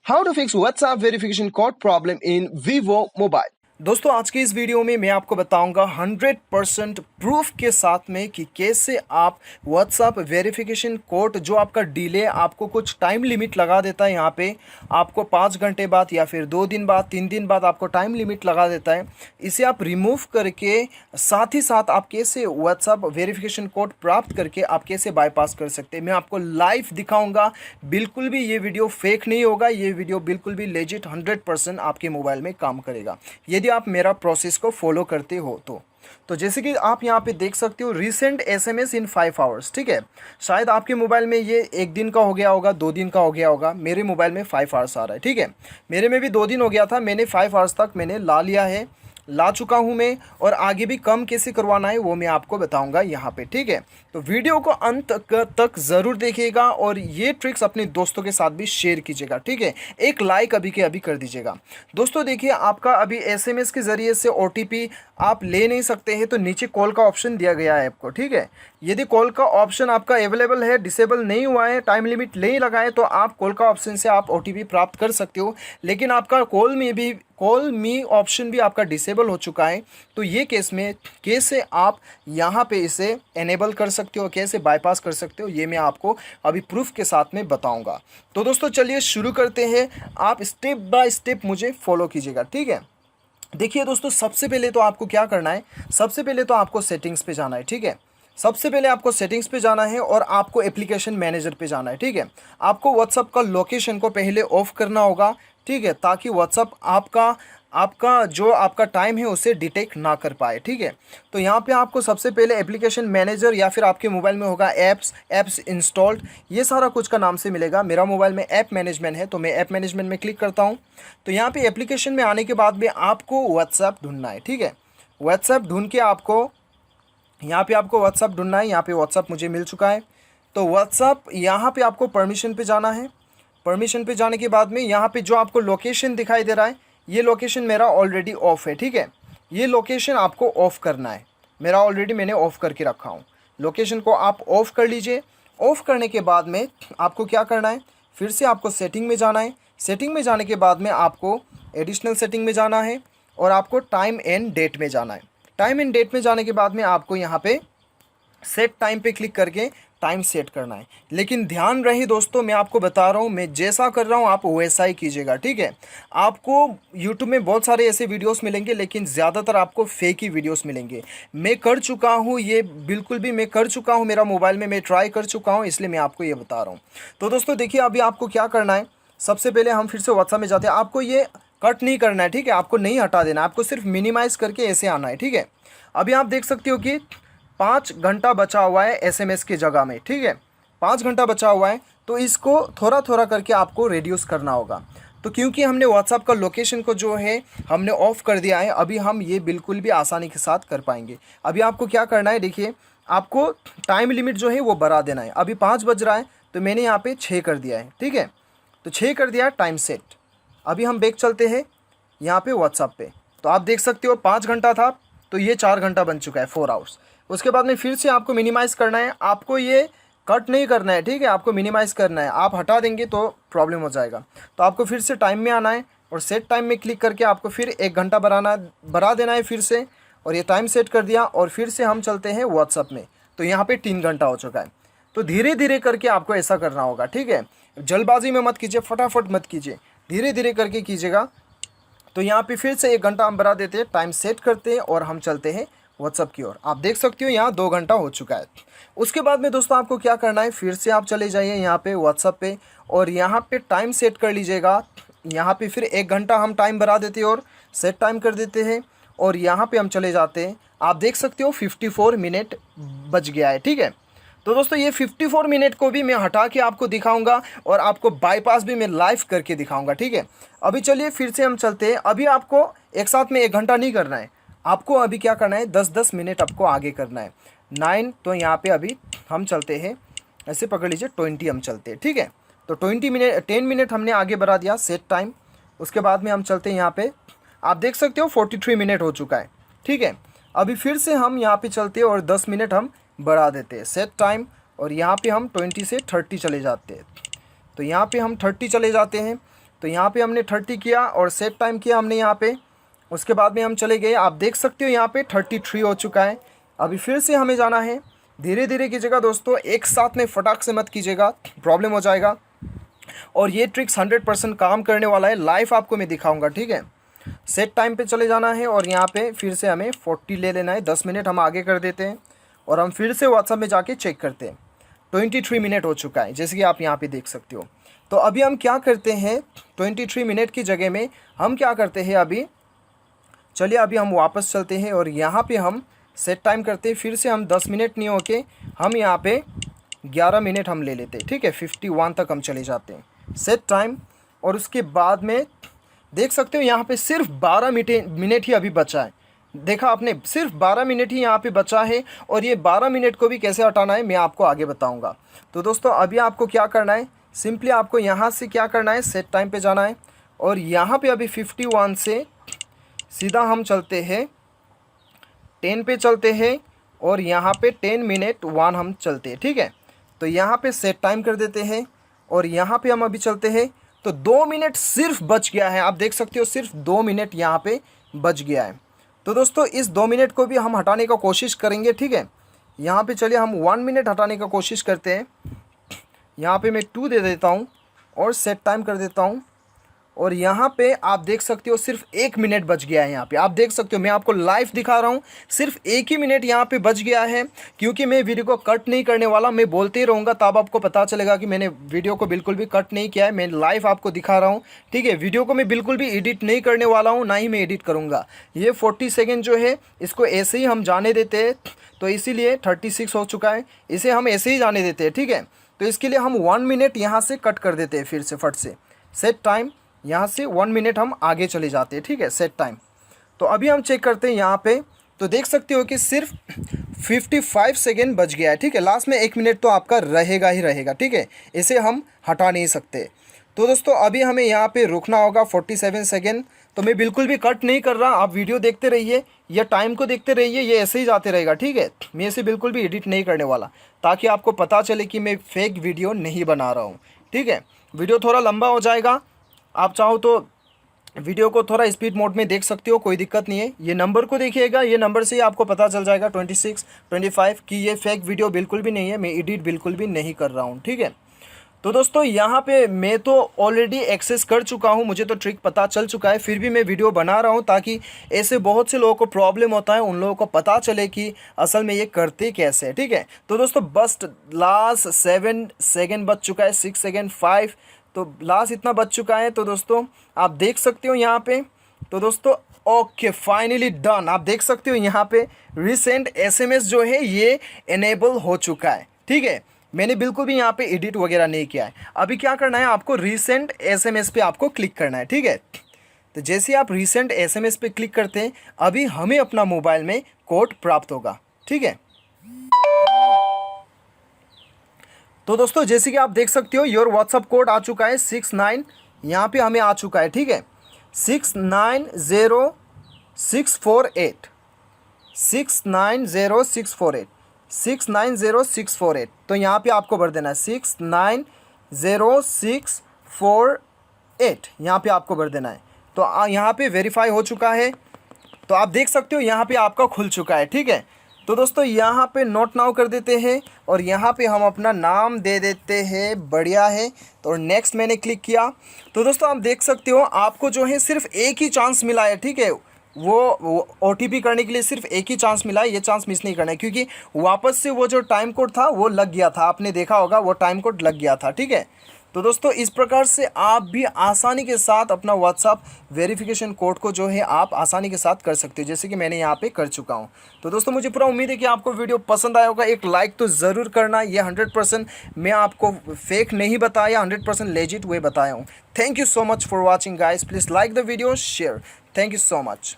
How to fix WhatsApp verification code problem in Vivo mobile। दोस्तों आज की इस वीडियो में मैं आपको बताऊंगा 100% प्रूफ के साथ में कि कैसे आप WhatsApp वेरिफिकेशन कोड जो आपका डिले आपको कुछ टाइम लिमिट लगा देता है, यहाँ पे आपको 5 घंटे बाद या फिर 2 दिन बाद 3 दिन बाद आपको टाइम लिमिट लगा देता है, इसे आप रिमूव करके साथ ही साथ आप कैसे WhatsApp वेरिफिकेशन कोड प्राप्त करके आप कैसे बाईपास कर सकते हैं, मैं आपको लाइव दिखाऊंगा। बिल्कुल भी ये वीडियो फेक नहीं होगा, ये वीडियो बिल्कुल भी लेजिट 100% आपके मोबाइल में काम करेगा यदि आप मेरा प्रोसेस को फॉलो करते हो तो जैसे कि आप यहाँ पे देख सकते हो रिसेंट एसएमएस इन 5 आवर्स। ठीक है, शायद आपके मोबाइल में ये 1 दिन का हो गया होगा, 2 दिन का हो गया होगा, मेरे मोबाइल में 5 आवर्स आ रहा है। ठीक है, मेरे में भी 2 दिन हो गया था, मैंने 5 आवर्स तक मैंने ला चुका हूँ मैं, और आगे भी कम कैसे करवाना है वो मैं आपको बताऊंगा यहाँ पे। ठीक है, तो वीडियो को अंत तक ज़रूर देखिएगा और ये ट्रिक्स अपने दोस्तों के साथ भी शेयर कीजिएगा। ठीक है, एक लाइक अभी के अभी कर दीजिएगा। दोस्तों देखिए, आपका अभी एसएमएस के ज़रिए से ओटीपी आप ले नहीं सकते हैं, तो नीचे कॉल का ऑप्शन दिया गया है आपको। ठीक है, यदि कॉल का ऑप्शन आपका अवेलेबल है, डिसेबल नहीं हुआ है, टाइम लिमिट नहीं लगा है, तो आप कॉल का ऑप्शन से आप ओटीपी प्राप्त कर सकते हो। लेकिन आपका कॉल मी ऑप्शन भी आपका डिसेबल हो चुका है, तो ये केस में कैसे आप यहाँ पे इसे एनेबल कर सकते हो, कैसे बाईपास कर सकते हो, ये मैं आपको अभी प्रूफ के साथ में बताऊंगा। तो दोस्तों चलिए शुरू करते हैं, आप स्टेप बाय स्टेप मुझे फॉलो कीजिएगा। ठीक है, देखिए दोस्तों, सबसे पहले तो आपको क्या करना है, सबसे पहले तो आपको सेटिंग्स पे जाना है। ठीक है, सबसे पहले आपको सेटिंग्स पे जाना है और आपको एप्लीकेशन मैनेजर पे जाना है। ठीक है, आपको व्हाट्सअप का लोकेशन को पहले ऑफ करना होगा। ठीक है, ताकि व्हाट्सअप आपका जो आपका टाइम है उसे डिटेक्ट ना कर पाए। ठीक है, तो यहाँ पे आपको सबसे पहले एप्लीकेशन मैनेजर या फिर आपके मोबाइल में होगा एप्स इंस्टॉल्ड, ये सारा कुछ का नाम से मिलेगा। मेरा मोबाइल में ऐप मैनेजमेंट है, तो मैं ऐप मैनेजमेंट में क्लिक करता हूँ। तो यहाँ पे एप्लीकेशन में आने के बाद में आपको व्हाट्सएप ढूंढना है। ठीक है, व्हाट्सएप ढूंढ के आपको यहाँ पे व्हाट्सएप ढूंढना है। यहाँ पे व्हाट्सएप मुझे मिल चुका है, तो व्हाट्सएप यहाँ पे आपको परमिशन पे जाना है। परमिशन पे जाने के बाद में यहाँ पे जो आपको लोकेशन दिखाई दे रहा है, ये लोकेशन मेरा ऑलरेडी ऑफ है। ठीक है, ये लोकेशन आपको ऑफ़ करना है, मेरा ऑलरेडी मैंने ऑफ़ करके रखा हूँ। लोकेशन को आप ऑफ़ कर लीजिए। ऑफ़ करने के बाद में आपको क्या करना है, फिर से आपको सेटिंग में जाना है। सेटिंग में जाने के बाद में आपको एडिशनल सेटिंग में जाना है और आपको टाइम एंड डेट में जाना है। टाइम एंड डेट में जाने के बाद में आपको यहाँ पे सेट टाइम पे क्लिक करके टाइम सेट करना है। लेकिन ध्यान रहे दोस्तों, मैं आपको बता रहा हूँ, मैं जैसा कर रहा हूँ आप वैसा ही कीजिएगा। ठीक है, आपको YouTube में बहुत सारे ऐसे वीडियोस मिलेंगे, लेकिन ज़्यादातर आपको फेक ही वीडियोस मिलेंगे। मैं कर चुका हूँ, ये बिल्कुल भी मैं कर चुका हूँ, मेरा मोबाइल में मैं ट्राई कर चुका हूँ, इसलिए मैं आपको ये बता रहा हूँ। तो दोस्तों देखिए, अभी आपको क्या करना है, सबसे पहले हम फिर से व्हाट्सएप में जाते हैं। आपको ये कट नहीं करना है। ठीक है, आपको नहीं हटा देना है, आपको सिर्फ मिनिमाइज़ करके ऐसे आना है। ठीक है, अभी आप देख सकते हो कि 5 घंटा बचा हुआ है एसएमएस की जगह में। ठीक है, 5 घंटा बचा हुआ है, तो इसको थोड़ा थोड़ा करके आपको रिड्यूस करना होगा। तो क्योंकि हमने व्हाट्सएप का लोकेशन को जो है हमने ऑफ़ कर दिया है, अभी हम ये बिल्कुल भी आसानी के साथ कर पाएंगे। अभी आपको क्या करना है, देखिए, आपको टाइम लिमिट जो है वो बढ़ा देना है। अभी 5 बज रहा है, तो मैंने यहाँ पे 6 कर दिया है। ठीक है, तो 6 कर दिया टाइम सेट। अभी हम बैक चलते हैं यहाँ पे व्हाट्सएप पे, तो आप देख सकते हो 5 घंटा था, तो ये 4 घंटा बन चुका है, 4 आवर्स। उसके बाद में फिर से आपको मिनिमाइज़ करना है, आपको ये कट नहीं करना है। ठीक है, आपको मिनिमाइज़ करना है, आप हटा देंगे तो प्रॉब्लम हो जाएगा। तो आपको फिर से टाइम में आना है और सेट टाइम में क्लिक करके आपको फिर 1 घंटा बढ़ा देना है फिर से, और ये टाइम सेट कर दिया। और फिर से हम चलते हैं व्हाट्सएप में, तो यहाँ पे 3 घंटा हो चुका है। तो धीरे धीरे करके आपको ऐसा करना होगा। ठीक है, जल्दबाजी में मत कीजिए, फटाफट मत कीजिए, धीरे धीरे करके कीजिएगा। तो यहाँ पे फिर से 1 घंटा हम बढ़ा देते हैं, टाइम सेट करते हैं और हम चलते हैं व्हाट्सअप की ओर। आप देख सकते हो यहाँ 2 घंटा हो चुका है। उसके बाद में दोस्तों आपको क्या करना है, फिर से आप चले जाइए यहाँ पे व्हाट्सअप पे और यहाँ पे टाइम सेट कर लीजिएगा। यहाँ पे फिर 1 घंटा हम टाइम बढ़ा देते हैं और सेट टाइम कर देते हैं, और यहाँ पे हम चले जाते हैं। आप देख सकते हो 54 मिनट बच गया है। ठीक है, तो दोस्तों ये 54 मिनट को भी मैं हटा के आपको दिखाऊंगा और आपको बाईपास भी मैं लाइव करके दिखाऊंगा। ठीक है, अभी चलिए फिर से हम चलते हैं। अभी आपको एक साथ में 1 घंटा नहीं करना है, आपको अभी क्या करना है, 10-10 मिनट आपको आगे करना है। 9, तो यहाँ पे अभी हम चलते हैं, ऐसे पकड़ लीजिए, 20 हम चलते हैं। ठीक है, तो 10 मिनट हमने आगे बढ़ा दिया सेट टाइम। उसके बाद में हम चलते हैं यहाँ पे, आप देख सकते हो 43 मिनट हो चुका है। ठीक है, अभी फिर से हम यहाँ पे चलते हैं और 10 मिनट हम बढ़ा देते हैं सेट टाइम, और यहाँ पे हम 20 से 30 चले जाते हैं। तो यहाँ पे हम 30 चले जाते हैं। तो यहाँ पे हमने 30 किया और सेट टाइम किया हमने यहाँ पे। उसके बाद में हम चले गए, आप देख सकते हो यहाँ पे 33 हो चुका है। अभी फिर से हमें जाना है, धीरे धीरे कीजिएगा दोस्तों, एक साथ में फटाक से मत कीजिएगा, प्रॉब्लम हो जाएगा। और ये ट्रिक्स 100% काम करने वाला है, लाइव आपको मैं दिखाऊंगा, ठीक है। सेट टाइम पे चले जाना है और यहाँ पे फिर से हमें 40 ले लेना है, 10 मिनट हम आगे कर देते हैं और हम फिर से व्हाट्सएप में जाके चेक करते हैं। 23 मिनट हो चुका है, जैसे कि आप यहाँ पे देख सकते हो। तो अभी हम क्या करते हैं, 23 मिनट की जगह में हम क्या करते हैं, अभी चलिए अभी हम वापस चलते हैं और यहाँ पे हम सेट टाइम करते हैं। फिर से हम 10 मिनट नहीं होके हम यहाँ पे 11 मिनट हम ले लेते हैं, ठीक है। 51 तक हम चले जाते हैं सेट टाइम। और उसके बाद में देख सकते हो यहाँ पे सिर्फ 12 मिनट ही अभी बचा है। देखा आपने, सिर्फ 12 मिनट ही यहाँ पे बचा है और ये 12 मिनट को भी कैसे हटाना है मैं आपको आगे बताऊँगा। तो दोस्तों अभी आपको क्या करना है, सिंपली आपको यहाँ से क्या करना है, सेट टाइम पे जाना है और यहाँ पे अभी 51 से सीधा हम चलते हैं 10 पे चलते हैं और यहाँ पे 10 मिनट 1 हम चलते हैं, ठीक है। तो यहाँ पे सेट टाइम कर देते हैं और यहाँ पे हम अभी चलते हैं। तो 2 मिनट सिर्फ बच गया है, आप देख सकते हो सिर्फ 2 मिनट यहाँ पे बच गया है। तो दोस्तों इस 2 मिनट को भी हम हटाने का कोशिश करेंगे, ठीक है। यहाँ पे चलिए हम 1 मिनट हटाने का कोशिश करते हैं। यहाँ पे मैं 2 दे देता हूँ और सेट टाइम कर देता हूँ और यहाँ पे आप देख सकते हो सिर्फ 1 मिनट बच गया है। यहाँ पे आप देख सकते हो, मैं आपको लाइव दिखा रहा हूँ, सिर्फ 1 ही मिनट यहाँ पे बच गया है। क्योंकि मैं वीडियो को कट नहीं करने वाला, मैं बोलते ही रहूँगा, तब आपको पता चलेगा कि मैंने वीडियो को बिल्कुल भी कट नहीं किया है, मैं लाइव आपको दिखा रहा हूँ, ठीक है। वीडियो को मैं बिल्कुल भी एडिट नहीं करने वाला हूँ, ना ही मैं एडिट करूँगा। ये 40 सेकेंड जो है इसको ऐसे ही हम जाने देते हैं, तो इसीलिए 36 हो चुका है, इसे हम ऐसे ही जाने देते हैं, ठीक है। तो इसके लिए हम 1 मिनट यहाँ से कट कर देते हैं, फिर से फट से सेट टाइम, यहाँ से 1 मिनट हम आगे चले जाते हैं, ठीक है, सेट टाइम। तो अभी हम चेक करते हैं यहाँ पे, तो देख सकते हो कि सिर्फ 55 सेकेंड बच गया है, ठीक है। लास्ट में 1 मिनट तो आपका रहेगा ही रहेगा, ठीक है, इसे हम हटा नहीं सकते। तो दोस्तों अभी हमें यहाँ पे रुकना होगा 47 सेकेंड। तो मैं बिल्कुल भी कट नहीं कर रहा, आप वीडियो देखते रहिए या टाइम को देखते रहिए, ये ऐसे ही जाते रहेगा, ठीक है। मैं इसे बिल्कुल भी एडिट नहीं करने वाला, ताकि आपको पता चले कि मैं फेक वीडियो नहीं बना रहा हूँ, ठीक है। वीडियो थोड़ा लंबा हो जाएगा, आप चाहो तो वीडियो को थोड़ा स्पीड मोड में देख सकते हो, कोई दिक्कत नहीं है। ये नंबर को देखिएगा, ये नंबर से ही आपको पता चल जाएगा 26, 25 कि ये फेक वीडियो बिल्कुल भी नहीं है, मैं एडिट बिल्कुल भी नहीं कर रहा हूँ, ठीक है। तो दोस्तों यहाँ पे मैं तो ऑलरेडी एक्सेस कर चुका हूँ, मुझे तो ट्रिक पता चल चुका है, फिर भी मैं वीडियो बना रहा हूँ ताकि ऐसे बहुत से लोगों को प्रॉब्लम होता है, उन लोगों को पता चले कि असल में ये करते कैसे है, ठीक है। तो दोस्तों बस लास्ट 7 सेकेंड बच चुका है, 6 सेकेंड, 5, तो लास्ट इतना बच चुका है। तो दोस्तों आप देख सकते हो यहाँ पे, तो दोस्तों ओके फाइनली डन, आप देख सकते हो यहाँ पे रिसेंट SMS जो है ये इनेबल हो चुका है, ठीक है। मैंने बिल्कुल भी यहाँ पे एडिट वगैरह नहीं किया है। अभी क्या करना है, आपको रिसेंट SMS पे आपको क्लिक करना है, ठीक है। तो जैसे आप रिसेंट SMS पे क्लिक करते हैं, अभी हमें अपना मोबाइल में कोड प्राप्त होगा, ठीक है। तो दोस्तों जैसे कि आप देख सकते हो योर व्हाट्सअप कोड आ चुका है 69, यहाँ पे हमें आ चुका है, ठीक है, 690648 690648 690648। तो यहाँ पे आपको भर देना है 690648, यहाँ पे आपको भर देना है। तो यहाँ पे वेरीफाई हो चुका है, तो आप देख सकते हो यहाँ पे आपका खुल चुका है, ठीक है। तो दोस्तों यहाँ पे नोट नाउ कर देते हैं और यहाँ पे हम अपना नाम दे देते हैं, बढ़िया है। तो नेक्स्ट मैंने क्लिक किया। तो दोस्तों आप देख सकते हो आपको जो है सिर्फ एक ही चांस मिला है, ठीक है। वो OTP करने के लिए सिर्फ एक ही चांस मिला है, ये चांस मिस नहीं करना है, क्योंकि वापस से वो जो टाइम कोड था वो लग गया था, आपने देखा होगा वो टाइम कोड लग गया था, ठीक है। तो दोस्तों इस प्रकार से आप भी आसानी के साथ अपना व्हाट्सअप वेरिफिकेशन कोड को जो है आप आसानी के साथ कर सकते हो, जैसे कि मैंने यहाँ पे कर चुका हूँ। तो दोस्तों मुझे पूरा उम्मीद है कि आपको वीडियो पसंद आया होगा, एक लाइक तो ज़रूर करना। ये 100% मैं आपको फेक नहीं बताया, 100% लेजिट वे बताया हूँ। Thank you so much for watching guys, please like the video, share, thank you so much.